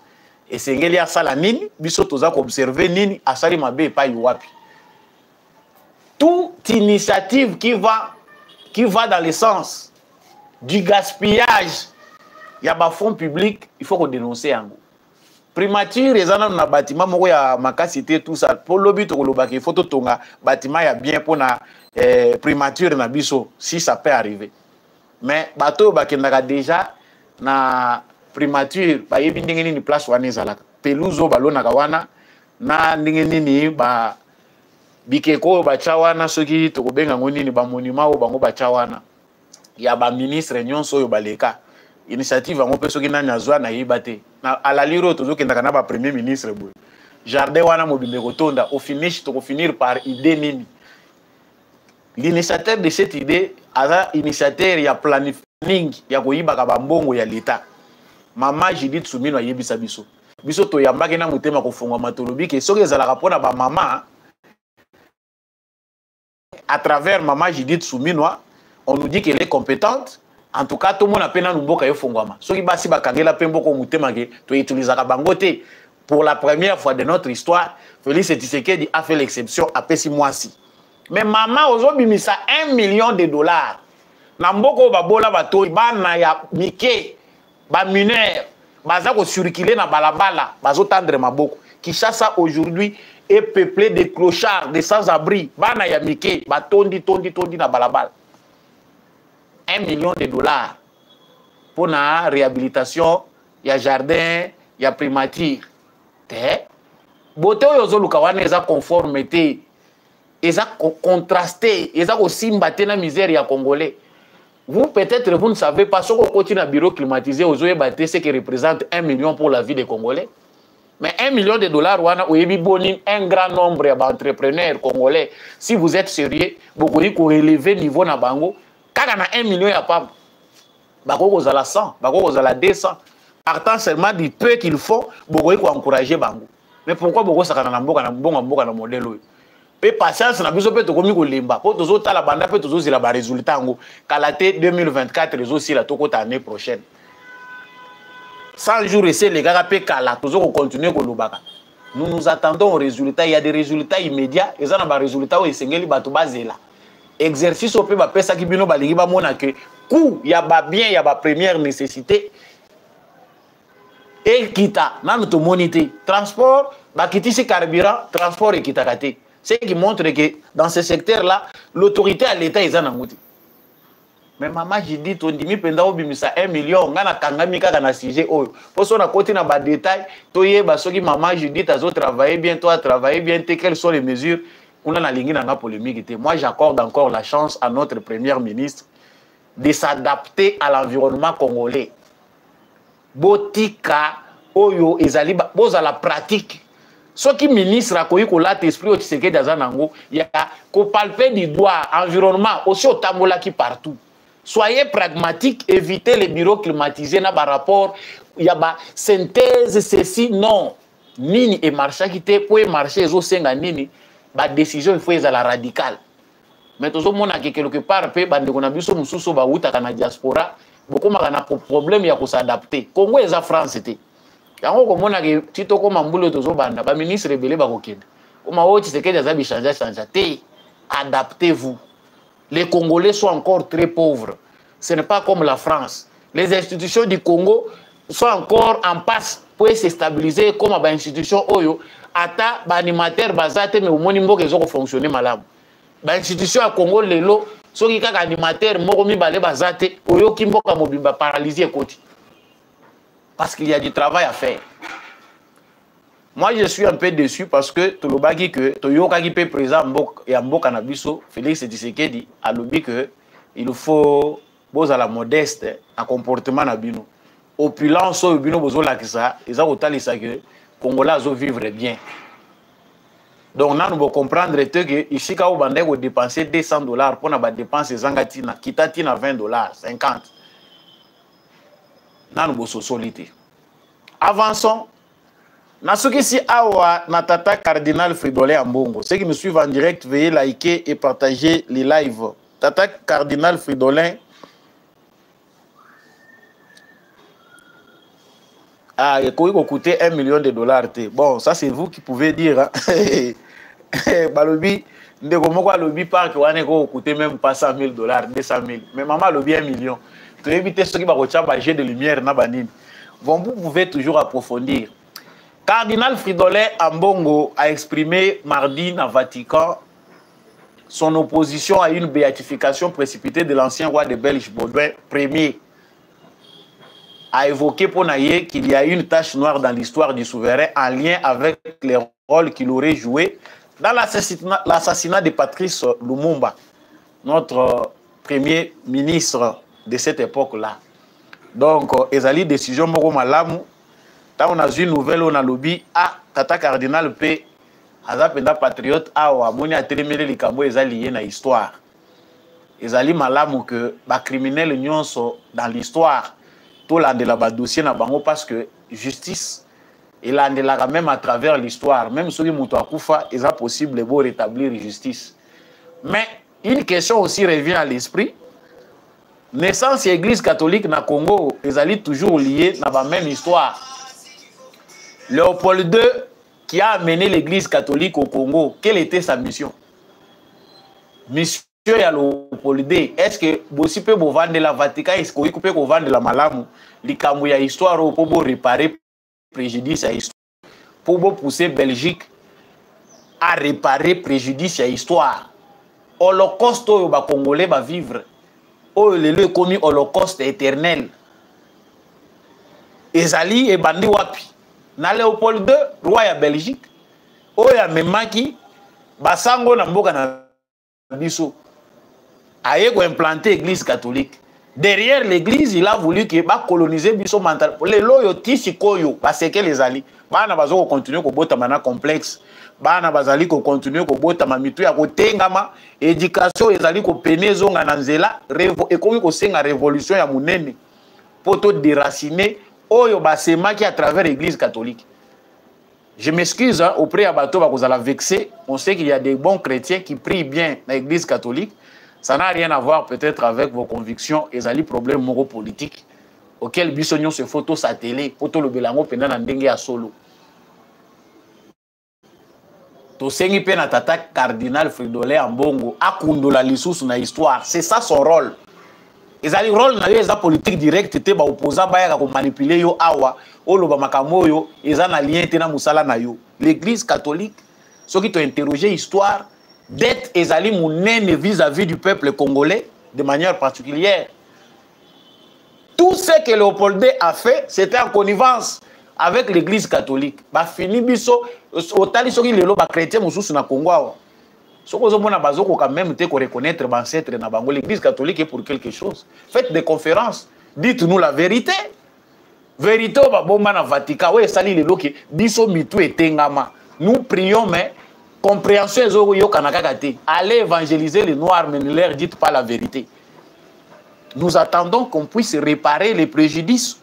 Et sengeli asala nini biso toza ko observer nini asali mabe pa wapi. Toute initiative qui va dans le sens du gaspillage, il y a des fonds publics, il faut qu'on dénonce yango. Primature, les gens na bâtiment moko ya makasité tout ça. Pour le but il faut tonga bâtiment ya bien pour na primature na biso si ça peut arriver. Mais bateau bakendaka déjà na primature ba yebi ndenge nini place wana ezalaka. Pelouse balonaka wana na ndenge nini ba bikeko ba chawana soki tokobenga ngonini ba monument o bango ba chawana. Ya ba ministre nyonso oyo baleka. Initiative en peut soki nani azwa na yibate na alaliro tozokendaka na ba premier ministre boy jardin wana mobimbe kotonda au finish to finir par idée nini. L'initiateur de cette idée a initiateur ya planning ya koyibaka ba mbongo ya l'état. Mama Judith Soumino ayebisa biso biso to yambaki na mutema kofunga matolobi ke soki ezalaka pona ba mama à travers Mama Judith Soumino on nous dit qu'elle est compétente. En tout cas, tout le monde a peine à nous boka fongwama. So qui basi bakangela pembo ko mutema ke to utilisaka bangote pour la première fois de notre histoire. Félix Tshisekedi a fait l'exception à pesi moisi. Mais maman ozo bimisa 1 million de dollars. Na mboko babola bato bana ya mike ba mineur baza ko circuler na balabala bazo tendre maboko. Kinshasa aujourd'hui est peuplé de clochards, de sans-abri. Bana ya mike batondi na balabala. 1 million de dollars pour la réhabilitation, il y a jardin, il y a primature. Beauté yozo lukawana eza conformité, eza contrasté, eza aussi mbaté na misère ya congolais. Vous peut-être vous ne savez pas ce qu'on continue à bureau climatisé aux oyebaté ce qui représente 1 million pour la vie des Congolais. Mais 1 million de dollars wana oyebi boni un grand nombre d'entrepreneurs congolais. Si vous êtes sérieux, beaucoup ko relever niveau na bango. Quand on a 1 million, il n'y a pas. Bako la 100, bako la 200. Partant seulement du peu qu'il faut, beaucoup encourager bango. Mais pourquoi beaucoup ça kana mboka na mboka na modèle oyo? Pe patience na biso pe to komi ko lemba. Po tozo tala banda pe tozo zila ba résultat ngo. Kalaté 2024 les aussi la toko ta année prochaine. 100 jours essai les gars pe kala tozo ko continuer ko lobaka. Nous nous attendons aux résultats, il y a des résultats immédiats, et ça na ba résultats o esengeli bato bazela. Exercice au peu ba pesa ki bino balingi ba mona que coût ya ba bien ya ba première nécessité et kita na notre monité transport ba kitisi carburant transport et kita kate ce qui montre que dans ce secteur là l'autorité à l'état est en ngoti. Mais maman Judith on dimi penda obimisa 1 million ngana kangami kaka na sujet oyo poso na côté na ba détail to yeba soki maman Judith azo travailler bien toi travailler bien quelles sont les mesures. On a la ligne dans la polémique. Moi, j'accorde encore la chance à notre Premier ministre de s'adapter à l'environnement congolais. Botika, Oyo, Ezali, boza la pratique. Ce qui ministre a connu qu'on l'a esprit au Tshisekedi d'Azanango, il y a qu'on palpe du doigt, environnement, aussi au Tambola qui partout. Soyez pragmatiques, évitez les bureaux climatisés par rapport, il y a ba synthèse, ceci, non. Nini et marché qui te pour marcher, ils ont nini. La décision il faut être la radicale. Mais tout le monde a quelque part pe bande qu'on a biso mususo ba uta kana diaspora beaucoup makana problème ya ko s'adapter. Congo eza France était. Yango ko mona ke tito ko mambulo tozo banda ba ministre rebelle ba kokenda. Oma oti se keda za bi changer te. Adaptez-vous. Les Congolais sont encore très pauvres. Ce n'est pas comme la France. Les institutions du Congo sont encore en passe pour se stabiliser comme ba institution oyo. Ata ba animateur bazate mais au moni mboka ezo ko fonctionner malamu. Ba institution à Congo lelo soki kaka animateur moko mi balé bazate oyo ki mboka mobimba paralysé koti. Parce qu'il y a du travail à faire. Moi je suis un peu déçu parce que tolobaki que toyoka ki pe président mboka ya mboka na biso Félix Tshisekedi a lobby que il faut boza la modeste en comportement na bino. Opulence oyo bino bozo lakisa eza kotalisa que Congolais vont vivre bien. Donc, nous devons comprendre que ici, quand vous avez dépensé $200 pour la dépense zangatina, kitatina $20, 50. Nous devons soliter. Avançons. Nasuki si awa natata Cardinal Fridolin Ambongo. Ceux qui me suivent en direct, veuillez liker et partager les lives. Tata Cardinal Fridolin. Ah, il a coûté $1 million. Bon, ça c'est vous qui pouvez dire. Hein. Balobi, ndeko lobby park wane ko coûter même pas $100 000, 200 000. Mais maman lobby 1 million. Tu éviter ceux qui va rechercher jet de lumière na banine. Bon, vous pouvez toujours approfondir. Cardinal Fridolin Ambongo a exprimé mardi dans le Vatican son opposition à une béatification précipitée de l'ancien roi de Belge Baudouin Ier. A évoqué pour Naye qu'il y a une tache noire dans l'histoire du souverain en lien avec les rôles qu'il aurait joués dans l'assassinat de Patrice Lumumba, notre premier ministre de cette époque-là. Donc, ezali décision moko malamu. Tant on a une nouvelle on a lobby à Tata Cardinal P. Azapenda patriote awa moni a téléméré les cambo ezali lié na histoire. Ezali malamu que ba criminel nyonso dans l'histoire tout l'andela ba dossier na bango parce que justice et l'andela même à travers l'histoire même ceux qui muto akufa est possible de rétablir justice. Mais une question aussi revient à l'esprit. Naissance et église catholique na Congo ezali toujours lié na ba même histoire. Léopold II qui a amené l'église catholique au Congo, quelle était sa mission? Mission ya Léopold II, est-ce que bossi peut vendre la Vatican, est-ce que vous pouvez vendre la malamu, likambu ya histoire pour réparer préjudice à histoire, pour pousser Belgique à réparer préjudice à histoire. Holocauste au Congolais va vivre, oh le commis holocauste éternel. Ezali et bandi wapi? Na Léopold II, roi ya Belgique, oya memaki, basango na mboka na biso, aye ko implanter l'église catholique. Derrière l'église, il a voulu que ba coloniser biso mental. Les loyo tisi koyo, parce que les ali, bana bazo continuer ko bota mana complexe, bana bazali ko continuer ko bota mamitu ya ko tengama, éducation ezali ko penezo nga nanzela, et komi ko senga révolution ya munene, poto déraciner. Oyo basemaki à travers l'église catholique. Je m'excuse hein, auprès de Bato vous allez vexer. On sait qu'il y a des bons chrétiens qui prient bien dans l'église catholique. Ça n'a rien à voir peut-être avec vos convictions et les problèmes moraux-politiques auxquels Bissognon se photo sa télé, photo le belango pendant un dengue à solo. Tosengi pe na tata Cardinal Fridolin Ambongo akundola lisusu na histoire. C'est ça son rôle. Ils ont le rôle dans la politique directe, te ba opposant ba ko manipuler yo awa, oloba makambo yo, ils ont un lien tena musala na yo. L'église catholique, ceux qui t'ont interrogé histoire, dette ezali munene vis-à-vis du peuple congolais de manière particulière. Tout ce que Léopold II a fait, c'était en connivence avec l'église catholique. Ba fini biso otali soki lelo ba chrétien mususu na Congo awa. Quand même reconnaître l'église catholique est pour quelque chose. Faites des conférences, dites-nous la vérité. Vérité au Vatican, nous prions, mais compréhension allez évangéliser les noirs, mais ne leur dites pas la vérité. Nous attendons qu'on puisse réparer les préjudices.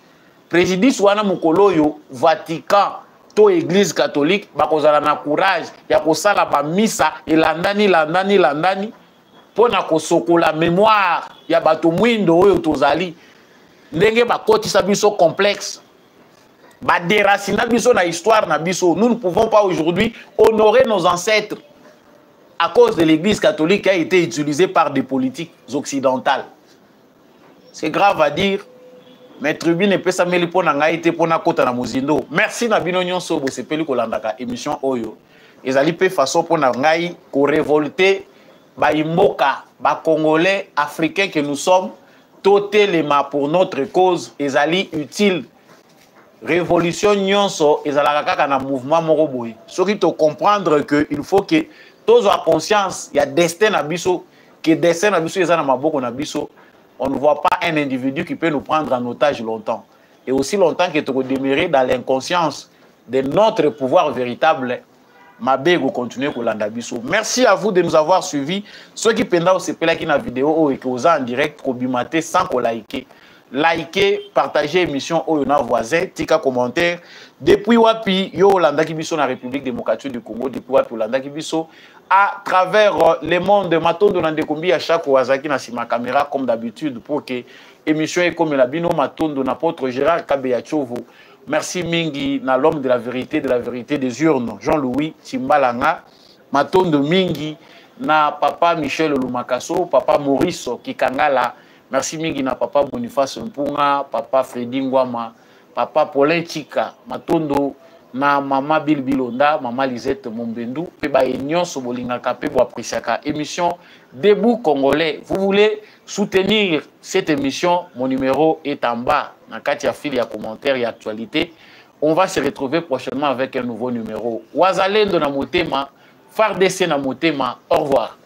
Préjudice wana mukolo yo Vatican. To église catholique bakozala na courage ya kosala ba misa landani pona kosokola mémoire ya bato mwindo oyo tozali ndenge bakotisa biso complexe ba déraciner biso na histoire na biso. Nous ne pouvons pas aujourd'hui honorer nos ancêtres à cause de l'église catholique qui a été utilisée par des politiques occidentales. C'est grave à dire. Mais tribune pesa meli pona ngai te pona kota na muzindo. Merci na bino nyonso bo sepeli ko landaka émission oyo. Ezali pe façon pona ngai ko révolter ba imboka, ba congolais africains que nous sommes, totelema pour notre cause ezali utile. Révolution nyonso ezalaka kaka na mouvement moko boy. Soki to comprendre que il faut que tous a conscience, il y a destin na biso, que destin na biso ezana maboko na biso. On ne voit pas un individu qui peut nous prendre en otage longtemps. Et aussi longtemps que tu demeurer dans l'inconscience de notre pouvoir véritable, Mabego continue Kolanda Biso. Merci à vous de nous avoir suivis. Ceux qui pendant ce qui na vidéo et qui osent en direct, Kobimate sans liker. likez, partagez émission Oyona voisin, tika commentaire. Depuis Wapi, yo Olanda Kibiso na République démocratique du Congo, depuis Wapi Olanda Kibiso, à travers le monde, Matondo Nandekombi à chaque Wazaki na sima caméra comme d'habitude pour que émission est comme la bino Matondo n'apôtre Gérard Kabeyachovo. Merci Mingi na l'homme de la vérité des urnes, Jean-Louis Timbalanga, Matondo Mingi na papa Michel Lumakaso, papa Maurice Kikangala. Merci Mingi na papa Boniface Mpunga, papa Freddy Ngwama, papa Paulin Chika, Matondo na mama Bilbilonda, mama Lisette Mombendu, pe ba nyonso bolingaka pe bo apreciaka émission Debout Congolais. Vous voulez soutenir cette émission, mon numéro est en bas, na kati ya fil ya commentaire et actualité. On va se retrouver prochainement avec un nouveau numéro. Wazalendo na motema, FARDC na motema. Au revoir.